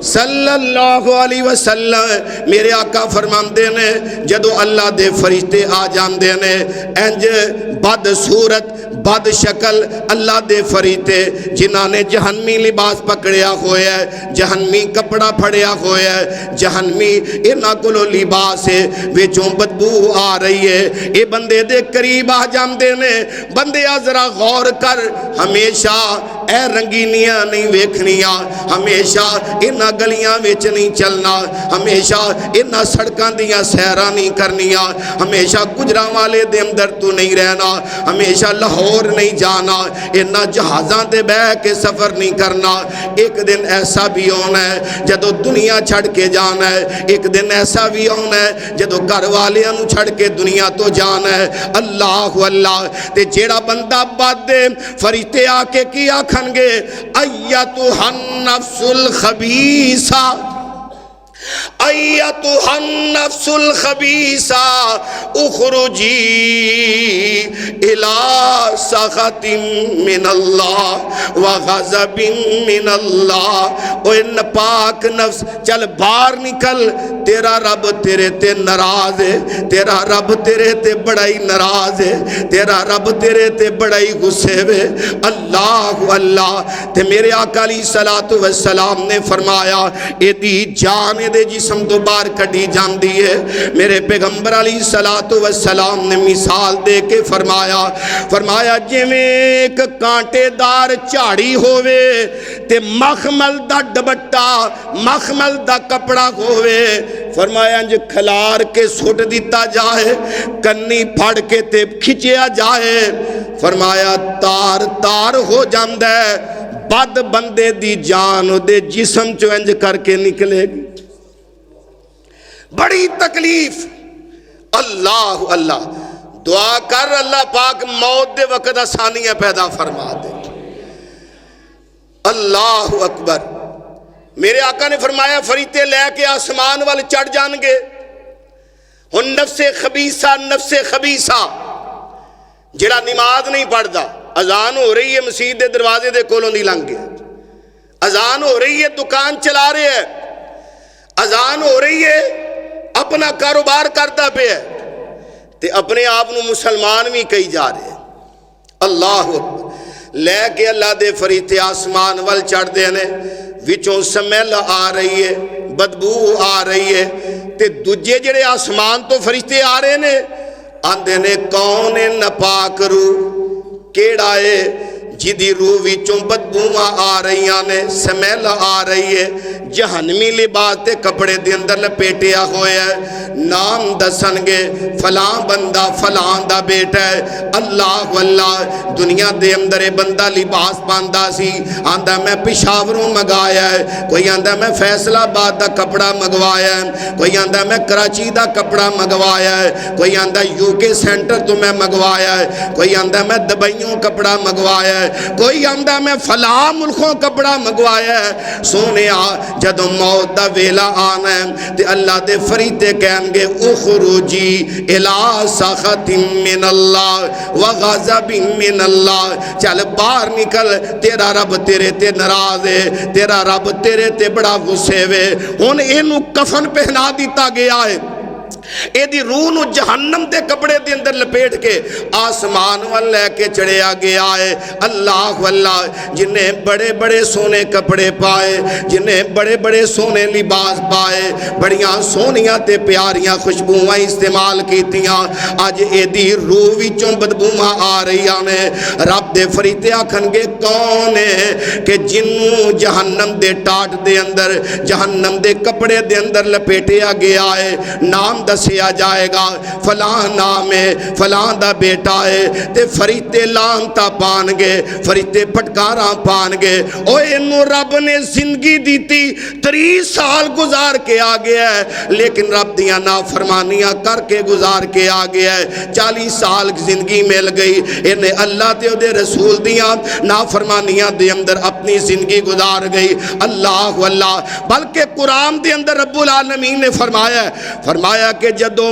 सल्लल्लाहु अलैहि वसल्लम मेरे आका फरमाते ने जदों अल्लाह दे फरिश्ते आ जाते ने इंज बदसूरत बद शक्ल अल्लाह दे फरीते जिन्हां ने जहन्नमी लिबास पकड़िया होया है, जहन्नमी कपड़ा फड़िया होया है, जहन्नमी इन्हां कोलों लिबास है विचों बदबू आ रही है। ये बंदे दे करीब आ जाते ने। बंदे जरा गौर कर, हमेशा ए रंगीनियां नहीं वेखनियां, हमेशा इन्हां गलियां विच नहीं चलना, हमेशा इन्हां सड़कां दियां सैरां नहीं करनियां, हमेशा गुजरांवाले दे अंदर तू नहीं रहना, हमेशा लाहौर नहीं जाना, इन्हां जहाज़ां ते बह के सफ़र नहीं करना। एक दिन ऐसा भी आना है जदों दुनिया छड़ के जाना है, एक दिन ऐसा भी आना है जदों घर वालियां नूं छड़ के दुनिया तो जाना है। अल्लाह अल्लाह। ते जेड़ा बंदा बादे फरिश्ते आके की आखनगे, अय्यतुहन नफ्सुल खबीसा, अय्यतुहन नफ्सुल खबीसा उखरुजी इला सखतिम मिनल्लाह व गज़बिम मिनल्लाह। ओए नापाक नफ्स चल बाहर निकल, तेरा रब तेरे ते नाराज है, तेरा रब तेरे ते बड़ा ही नाराज है, तेरा रब तेरे ते बड़ा ही गुस्से वे। अल्लाह अल्लाह। ते मेरे आका अलैहिस्सलातु वस्सलाम ने फरमाया एदी जान दे जिस्म तो बाहर कड़ी जाती है। मेरे पैगंबर अलैहिस्सलातु वस्सलाम ने मिसाल दे के फरमाया जिवें एक कांटेदार झाड़ी होवे ते मखमल दा दुपट्टा मखमल दा कपड़ा होवे, फरमाया इंज खलार के सुट दिता जाए, कन्नी फड़ के ते खिंचिया जाए, फरमाया तार तार हो जांदा है। बद बंदे दी जान उहदे जिस्म चों इंज करके निकलेगी। बड़ी तकलीफ। अल्लाह अल्लाह। दुआ कर अल्लाह पाक मौत दे वक्त आसानियां पैदा फरमा दे। अल्लाह अकबर। मेरे आका ने फरमाया फरीते लैके आसमान वाल चढ़ जाएंगे। हुन नफ्से खबीसा, नफ्से खबीसा जिहड़ा नमाज नहीं पढ़ता, अजान हो रही है मसीत के दरवाजे के कोलों दी लंघ गया, अजान हो रही है दुकान चला रहे है, अजान हो रही है अपना कारोबार करता पे है, ते अपने आप को मुसलमान भी कही जा रहे। अल्लाह लैके अल्लाह दे फरीते आसमान वल चढ़ते हैं, विचों स्मैल आ रही है, बदबू आ रही है, ते दूजे जेड़े आसमान तो फरिश्ते आ रहे ने आंदे ने कौन है नापाक रूह, केड़ा है जिदी रूह विचों बदबूआं आ रही ने, स्मैल आ रही है, जहन्नमी लिबास ते कपड़े दे अंदर लपेटिया होया है। नाम दसनगे फलां बंदा फलां दा बेटा है। अल्लाह अल्लाह। दुनिया दे अंदर बंदा लिबास पांदा सी, आंदा मैं पिशावरों मंगाया है, कोई आंदा मैं फैसलाबाद दा कपड़ा मंगवाया है, कोई आंदा मैं कराची दा कपड़ा मंगवाया है, कोई आंदा यूके सेंटर तो मैं मंगवाया है, कोई आंदा मैं दुबईयों कपड़ा मंगवाया है, कोई आंदा मैं फलां मुल्कों कपड़ा मंगवाया है। सोने जदों मौत दा वेला आना है ते अल्लाह दे फरीते कहणगे उखरुजी इला सखतिम मिनल्लाह व गज़बिम मिनल्लाह। चल बाहर निकल, तेरा रब तेरे ते नाराज है, तेरा रब तेरे ते बड़ा गुस्से वे। हुण इहनू कफन पहना दिता गया है, एदी रूह नू जहन्नम दे कपड़े दे अंदर लपेट के आसमान वाल लैके चढ़िया गया है। अल्लाह अल्लाह। जिन्हें बड़े बड़े सोने कपड़े पाए, जिन्हें बड़े बड़े सोने लिबास पाए, बड़ियां सोहनियां ते प्यारियां खुशबुआं इस्तेमाल कीतियां, अज एदी रूह विचों बदबूआं आ रही ने। रब दे फरीते आखणगे कौन है कि जिन्नू जहन्नम दे टाट दे अंदर, जहन्नम दे कपड़े दे अंदर लपेटिया गया है। नाम दसिया जाएगा, फलां नाम है, फलां दा बेटा है, ते फरीते लानता पानगे, फरीते फटकारा पानगे। ओए इनू रब ने जिंदगी दीती, 30 साल गुजार के आ गया है, लेकिन रब दियां नाफरमानियां करके गुजार के आ गया है। 40 साल जिंदगी मिल गई, इन्हें अल्लाह ते उहदे रसूल दियां नाफरमानियां दे अंदर अपनी जिंदगी गुजार गई। अल्लाह अल्लाह। बल्कि कुरान दे अंदर रब्बुल आलमीन ने फरमाया कि जदों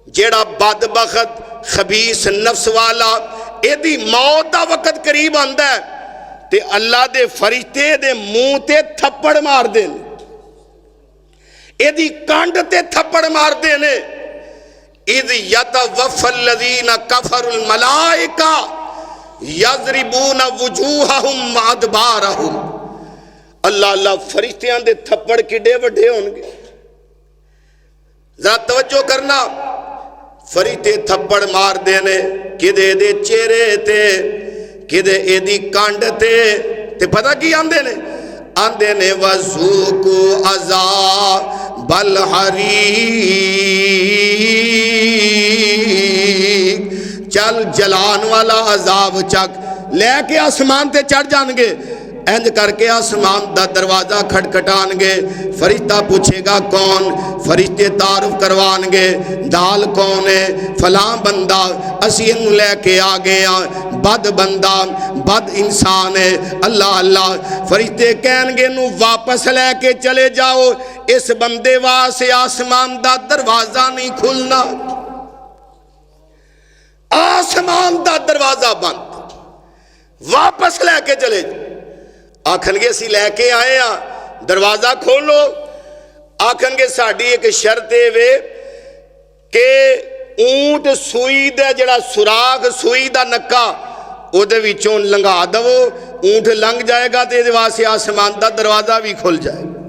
जेड़ा बदबख्त खबीस नफ्स वाला एदी मौत दा वक्त करीब आंदा है ते अल्लाह दे फरिश्ते दे मुंह ते थप्पड़ मार दे, एदी कंड ते थप्पड़ मार दे ने। इद यतवफ़ल लज़ीना कफ़रुल मलाइका यज़रिबून वुजूहहुम व अदबारहुम। अल्लाह अल्लाह फरिश्तियां दे थप्पड़ किडे वड्डे होणगे। जरा तवज्जो करना, फरिश्ते थप्पड़ मारदे ने किदे दे चेहरे ते, किदे एदी कंड ते पता की आंदे ने? आंदे ने वज़ूकू अज़ाबल हरीक, चल जलान वाला अजाब चक, लैके आसमान ते चढ़ जाएंगे। इंज करके आसमान दा दरवाजा खटखटानगे। फरिश्ता पूछेगा कौन? फरिश्ते तारुफ करवानगे, दाल कौन है? फलां बंदा, असी इनू लैके आ गए हाँ, बद बंदा बद इंसान है। अल्लाह अल्लाह, फरिश्ते कहनगे नू वापस लैके चले जाओ, इस बंदे वास्ते आसमान दा दरवाजा नहीं खुलना। आसमान दा दरवाजा बंद, वापस लैके चले जाओ। आखनगे असी लैके आए हाँ, दरवाजा खोलो। आखनगे साड़ी एक शर्त वे कि ऊंट सूई दा जड़ा सुराख, सुई दा नक्का उहदे विचों लंघा दवो, ऊंट लंघ जाएगा तो इहदे वास्ते आसमान दा दरवाजा भी खुल जाएगा।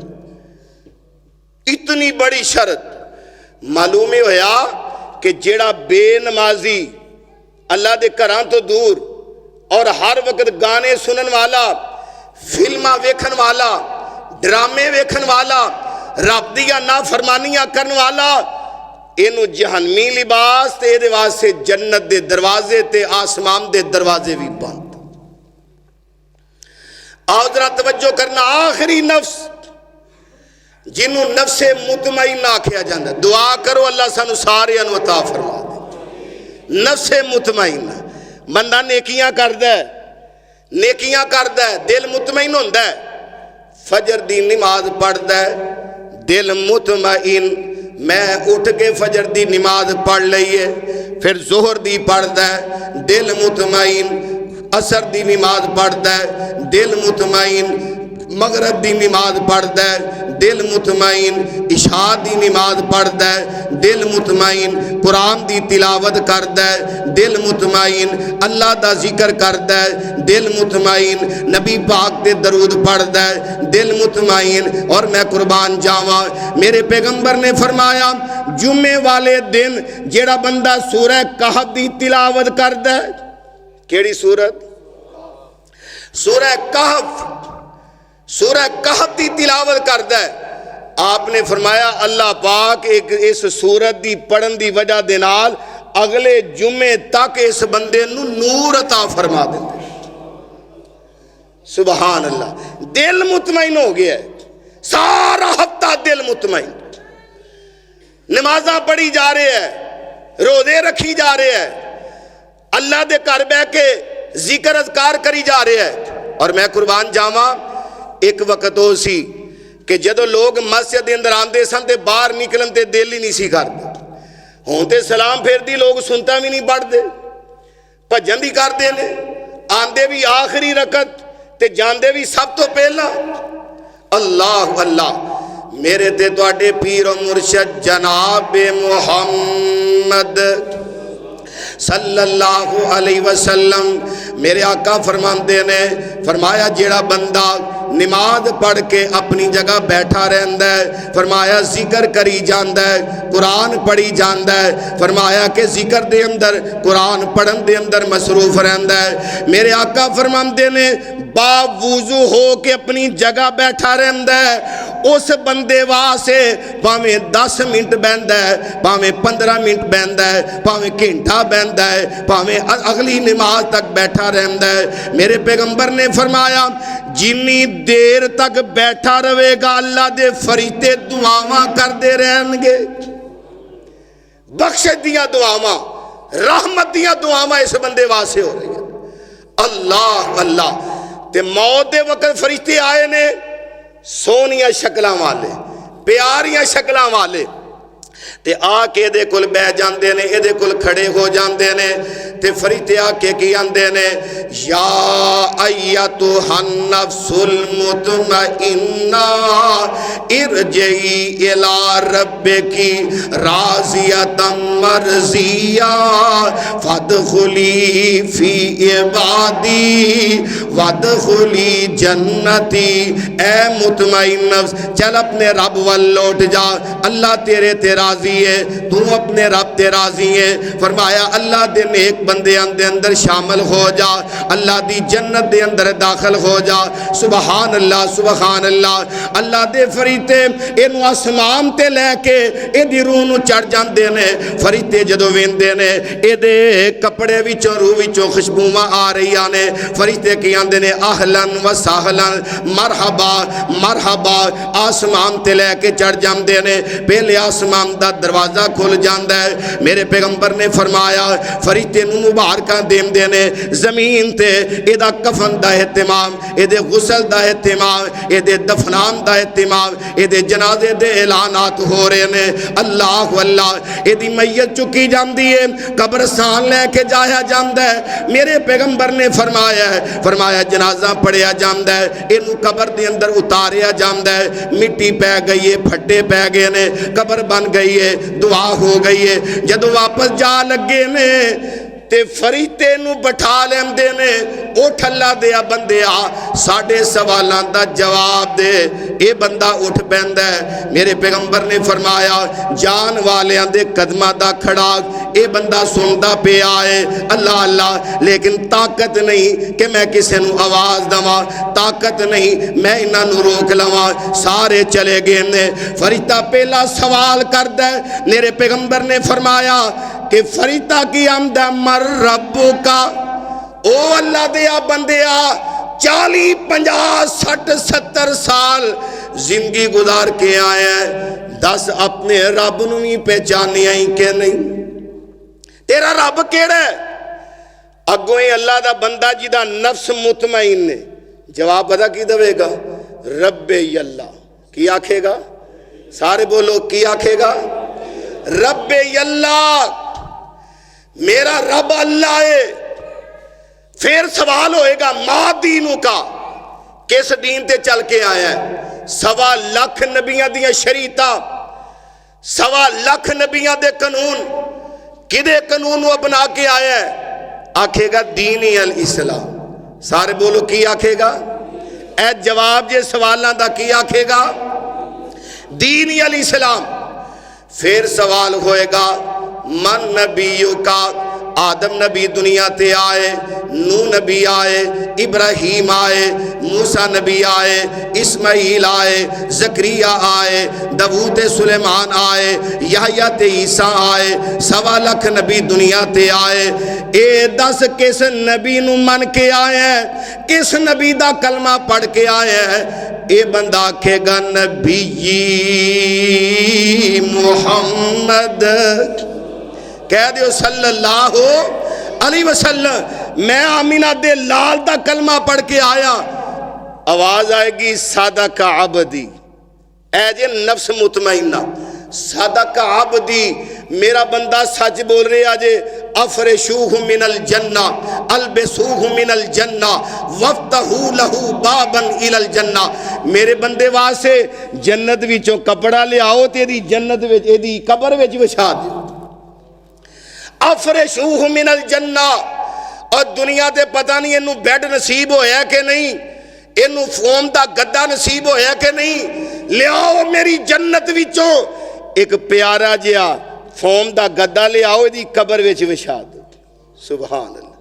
इतनी बड़ी शर्त। मालूम होया कि जेड़ा बेनमाजी, अल्लाह दे घरां तो दूर और हर वक्त गाने सुनन वाला, फिल्मा वेखन वाला, ड्रामे वेखन वाला, रब दियां नाफरमानियां करन वाला, इनू जहन्नमी लिबास ते इहदे वास्ते जन्नत दे दरवाजे ते आसमान दे दरवाजे भी बंद। आओ जरा तवज्जो करना, आखिरी नफ्स जिन्हों नफ्से मुतमईन आखिया जाता, दुआ करो अल्लाह सानू सारियां नू अता फरमा दे। नफ्से मुतमईन बंदा नेकियां करदा है, नेकियां करदा है, दिल मुतमईन होंदा है। फजर दी नमाज पढ़दा है, दिल मुतमईन, मैं उठ के फजर दी नमाज पढ़ लई है। फिर जोहर दी पढ़दा है, दिल मुतमईन। असर दी नमाज पढ़दा है, दिल मुतमईन। मगरब दी नमाज पढ़दा है, दिल मुतमईन। इशा दी नमाज पढ़दा है, दिल मुतमईन। कुरान दी तिलावत करदा है, दिल मुतमईन। अल्लाह दा जिक्र करदा है, दिल मुतमईन। नबी पाक दे दरूद पढ़दा है, दिल मुतमईन। और मैं कुर्बान जावा, मेरे पैगंबर ने फरमाया जुम्मे वाले दिन जेड़ा बंदा सूरह कहफ दी तिलावत करदा है, केड़ी सूरत? सूरह कहफ, सूरह कहफ की तिलावत करता है। आपने फरमाया अल्लाह पाक एक इस सूरत की पढ़न की वजह दे नाल अगले जुम्मे तक इस बंदे नू नूर अता फरमा देंगे। सुबहान अल्लाह, दिल मुतमईन हो गया है। सारा हफ्ता दिल मुतमईन, नमाजा पढ़ी जा रहे हैं, रोजे रखी जा रहे हैं, अल्लाह दे घर बह के जिक्र अज़कार करी जा रहे हैं। और मैं कुर्बान जावा, एक वक्त हो सी कि जदों लोग मस्जिद के अंदर आते सन तो बाहर निकलन ते दिल ही नहीं सी करते। हुण ते सलाम फेरदी लोग सुनता भी नहीं, पढ़ते, भजन भी करते ने, आंदे भी आखिरी रकत ते जांदे भी सब तो पहला। अल्लाह अल्लाह, मेरे ते तुहाडे पीर मुर्शद जनाब मुहम्मद सल्लल्लाहु अलैहि वसल्लम मेरे आका फरमाते ने, फरमाया जेड़ा बंदा नमाज पढ़ के अपनी जगह बैठा रहता है, फरमाया जिक्र करी जाता है, कुरान पढ़ी जाता है, फरमाया कि जिक्र दे अंदर, कुरान पढ़न दे अंदर मसरूफ रहता है। मेरे आका फरमाते ने बावुजू हो के अपनी जगह बैठा रहता है, उस बंदे वास्ते भावें 10 मिनट बहता है, भावें 15 मिनट बहता है, भावें घंटा बहता है, भावें अगली नमाज तक बैठा रहता है। मेरे पैगंबर ने फरमाया जिन्नी देर तक बैठा रहेगा अल्लाह दे फरिश्ते दुआवां करते रहेंगे, बख्शिश दियां दुआवां, रहमत दियां दुआवां इस बंदे वास्ते हो रही है। अल्लाह अल्लाह, ते मौत दे वक्त फरिश्ते आए ने सोहनिया शक्लां वाले, प्यारियां शक्लां वाले, ते आके इहदे कोल बह जांदे ने, इहदे कोल खड़े हो जांदे ने, ते फरिश्ते आके की आंदे ने, या अय्यतुहन नफ्सुल मुतमइन्ना इरजई इला रब्बिकी राज़ियतम मर्ज़िया फदखुली फी इबादी वदखुली जन्नती। ए मुतमइन नफ्स, चल अपने रब वल लौट जा, अल्लाह तेरे ते राजी है, तू अपने रब ते राजी है। फरमाया अल्लाह दे नेक बंदियां दे अंदर शामिल हो जा, अल्लाह दी जन्नत दे अंदर दाखिल हो जा। सुबहान अल्लाह, सुबहान अल्लाह। अल्लाह दे फरिश्ते इनू आसमान ते लैके इहदी रूह नू चढ़ जांदे ने। फरिश्ते जदों वेंदे ने इहदे कपड़े विचों रूह विचों खुशबूवां आ रहीआं ने। फरिश्ते की आंदे ने आहलन व साहलन, मरहबा मरहबा। आसमान ते लैके चढ़ जांदे ने, पहले आसमान दा दरवाजा खुल जांदा है। मेरे पैगंबर ने फरमाया फरिश्ते नू मुबारकां देंदे ने, जमीन ते इहदा कफन दा एहतमाम, इहदे गुसल दा एहतमाम, इहदे दफनान दा एहतमाम, इहदे जनाजे दे ऐलानात हो रहे ने। अल्लाह अल्लाह। इहदी मैयत चुकी जांदी है, कब्रस्तान लैके जाया जांदा है। मेरे पैगंबर ने फरमाया जनाजा पढ़िया जांदा है, इनू कब्र दे अंदर उतारिया जांदा है। मिट्टी पै गई है, फट्टे पै गए ने, कब्र बन गई है, दुआ हो गई है। जदों वापस जा लगे ने ते फरिश्ते नू बैठा लेंदे ने, उठ अल्लाह दे बंदिया साडे सवालां दा जवाब दे। ये बंदा उठ पैंदा है। मेरे पैगंबर ने फरमाया जान वालियां दे कदमां दा खड़ाक ये बंदा सुनदा पिया है, अल्लाह अल्लाह, लेकिन ताकत नहीं कि मैं किसी नू आवाज़ देवां, ताकत नहीं मैं इन्हां नू रोक लवां। सारे चले गए ने। फरिश्ता पहला सवाल करदा है। मेरे पैगंबर ने फरमाया कि फरिश्ता की आमदा मर रब्बु का, ओ अल्लाह दिया बंदिया 40 50 60 70 साल जिंदगी गुजार के आया है, दस अपने रब नू भी पहचानिया ही कि नहीं? तेरा रब केड़ा है? अगों ही अल्लाह दा बंदा जिदा नफ्स मुतमईन ने जवाब पता की देगा? रब्बे अल्लाह। की आखेगा? सारे बोलो की आखेगा? रब्बे अल्लाह, मेरा रब अल्लाह है। फिर सवाल होएगा मां दीनू का, किस दीन ते चल के आया है? 1.25 लाख नबियां दियां शरीयतां, 1.25 लाख नबियां दे कानून, किदे कानून वो बना के आया है? आखेगा दीन अल इस्लाम। सारे बोलो की आखेगा? ए जवाब जे सवालों का की आखेगा? दीन अल इस्लाम। फिर सवाल होएगा मन नबीयू का, आदम नबी दुनिया ते आए, नू नबी आए, इब्राहिम आए, मूसा नबी आए, इस्माइल आए, जकरिया आए, दाऊद सुलेमान आए, यहया ते ईसा आए, 1.25 लाख नबी दुनिया ते आए। ए दस किस नबी नू मन के आया है? किस नबी दा कलमा पढ़ के आया है? ये बंदा आखेगा नबी मुहम्मद। कह दियो सल्लल्लाहु अलैहि वसल्लम। मैं आमीना दे लाल दा कलमा पढ़ के आया। आवाज आएगी सादका अबदी, ऐ जे नफ्स मुतमइन्ना, सादका अबदी, मेरा बंदा सच बोल रहा जे। अफरेशूहु मिनल जन्ना, अलबसूहु मिनल जन्ना, वफ्तहू लहू बाबन इलल जन्ना। मेरे बंदे वास्ते जन्नत विचों कपड़ा लियाओ ते एदी जन्नत विच, एदी कब्र विच विछा दो। अफरेशूहु मिनल जन्ना। और दुनिया ते पता नहीं इनू बैड नसीब होया कि नहीं, इनू फोम दा गद्दा नसीब होया कि नहीं। लियाओ मेरी जन्नत विचों एक प्यारा जिहा फोम दा गद्दा लियाओ, इहदी कब्र विच विछा दो। सुभान अल्लाह।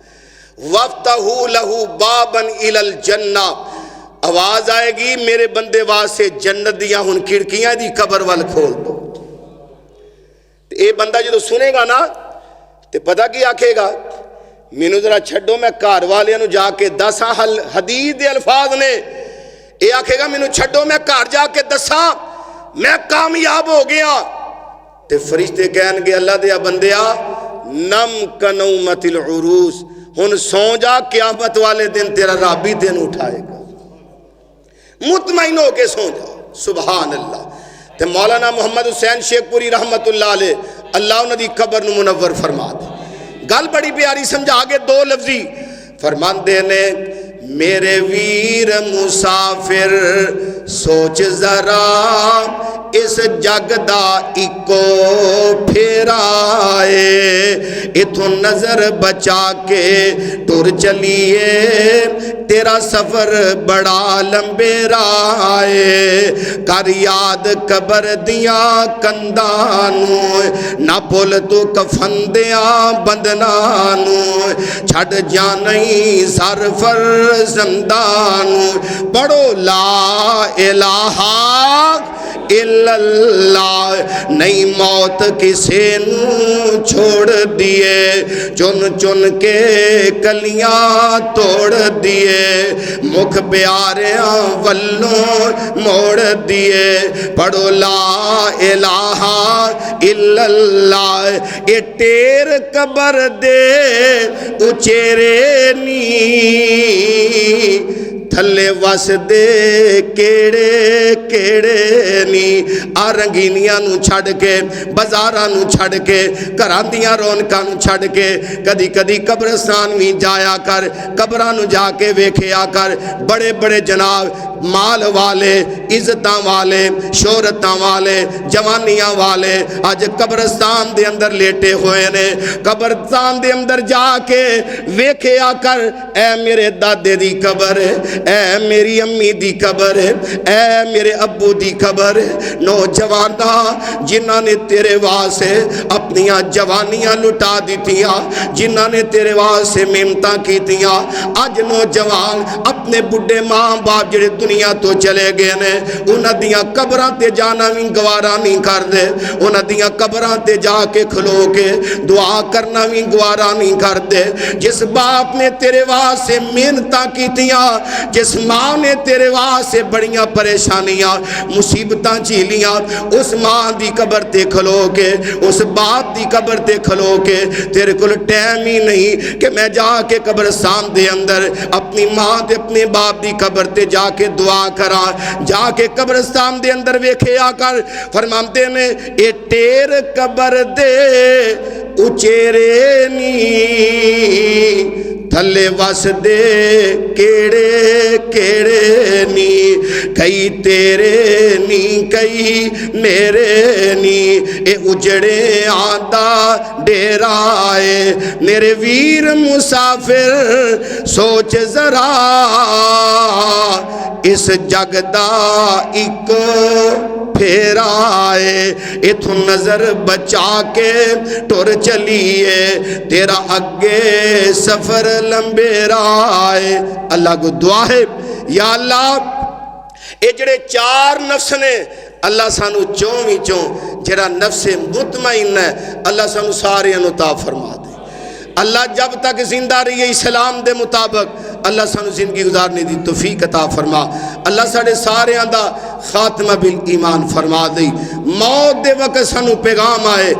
वफ्तहू लहू बाबन इलल जन्ना। आवाज आएगी मेरे बंदे वास्ते जन्नत दियां हुण खिड़कियां दी कब्र वाल खोल दो। ये बंदा जो सुनेगा ना तो पता की आखेगा? मैनू जरा छड्डो, मैं घर वालियां जाके दसा हदीस दे अल्फाज ने। ये आखेगा मैनू छड्डो, मैं घर जाके दसा मैं कामयाब हो गया। ते फरिश्ते कहणगे अल्लाह दे बंदिया नम कनौमतिल उरूस, हुण सौ जा, क़यामत वाले दिन तेरा रब ही दिन उठाएगा। मुतमईन होके सो जा। सुभान अल्लाह। ते मौलाना मोहम्मद हुसैन शेखपुरी रहमतुल्लाह अलैह, अल्लाह उन्हां दी कब्र नूं मुनव्वर फरमा दे। गल बड़ी प्यारी समझा के दो लफ्जी फरमाते ने मेरे वीर मुसाफिर सोच जरा इस जग दा इको फेराए इथों नजर बचा के टुर चलिए तेरा सफर बड़ा लंबेरा है कर याद कबर दिया कंधानू ना भुल तू कफन दिया बंदना छड़ जानी सर फर्जंदानू पढ़ो ला इलाहा इल्लल्लाह नहीं मौत किसे नू छोड़ दिए चुन चुन के कलियां तोड़ दिए मुख प्यारिया वल्लों मोड़ दिए पढ़ो ला इलाहा इल्लल्लाह ए टेर कबर दे उचेरे नी थले वस दे केड़े केड़े नी आ रंगीनियां नू छड़ के बाजारां नू छड़ के घरां दियां रौनकां नू छड़ के कदी कदी कब्रस्तान भी जाया कर कब्रां नू जाके वेखिया कर बड़े बड़े जनाब माल वाले इज्जतां वाले शोहरतां वाले जवानियां वाले अज कब्रस्तान दे अंदर लेटे हुए ने कब्रस्तान दे अंदर जाके वेखिया कर ऐ मेरे दादे दी कबर ऐ मेरी अम्मी दी कबर ऐ मेरे अब्बू दी कबर नौजवाना जिन्हां ने तेरे वास्ते अपनियां जवानियां लुटा दितियां जिन्हां ने तेरे वास्ते मेहनतां कीतियां अज नौजवान अपने बुढ़े मां बाप जिहड़े दुनिया तो चले गए ने उन्हां दियां कबरां ते जाना भी गवारा नहीं करदे उन्हां दियां कबरां ते जाके खलो के दुआ करना भी गवारा नहीं करदे जिस बाप ने तेरे वास्ते मेहनतां कीतियां जिस मां ने तेरे वास्ते बड़ियां परेशानियां मुसीबतां झेलियां उस मां दी कबर ते खलो के उस बाप दी कबर ते खलो के तेरे कोल टाइम ही नहीं कि मैं जाके कब्रस्तान दे अंदर अपनी मां ते अपने बाप दी कबर ते जाके दुआ करा जाके कब्रस्तान दे अंदर वेखिया कर फरमाते ने ए टेर कबर दे उचेरे नी थले वस दे केड़े केड़े नी कई तेरे नी कई मेरे नी ए उजड़े आंदा डेरा है मेरे वीर मुसाफिर सोच जरा इस जग दा इको फेराए इथों नजर बचा के टुर चलिए तेरा अगे सफर लंबेरा है अल्लाह को दुआ है या अल्लाह ये जड़े चार नफ्स ने अल्लाह सानू चों विचों जड़ा नफ्से मुतमईन है अल्लाह सानू सारे अता फरमा दे अल्लाह जब तक जिंदा रही है इस्लाम दे मुताबिक अल्लाह सानू जिंदगी गुजारने दी तौफीक अता फरमा अल्लाह साढ़े सारियां दा खात्मा बिल ईमान फरमा दे मौत दे वक्त सानू पैगाम आए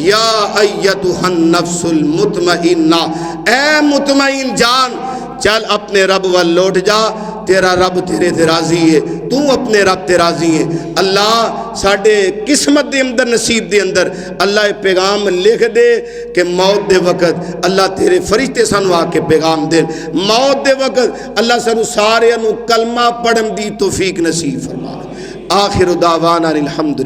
या अय्यतुहन नफ्सुल मुतमइन्ना ए मुतमईन जान चल अपने रब वल लौट जा तेरा रब तेरे ते राजी है तू अपने रब ते राजी है अल्लाह साडे किस्मत दे अंदर नसीब दे अंदर अल्लाह पैगाम लिख दे कि मौत दे वक्त अल्लाह तेरे फरिश्ते सानू आके पैगाम दे मौत दे वक्त अल्लाह सानू सारे कलमा पढ़न दी तौफीक नसीब फरमा आखिर दावाना अल्हम्दुलिल्लाह।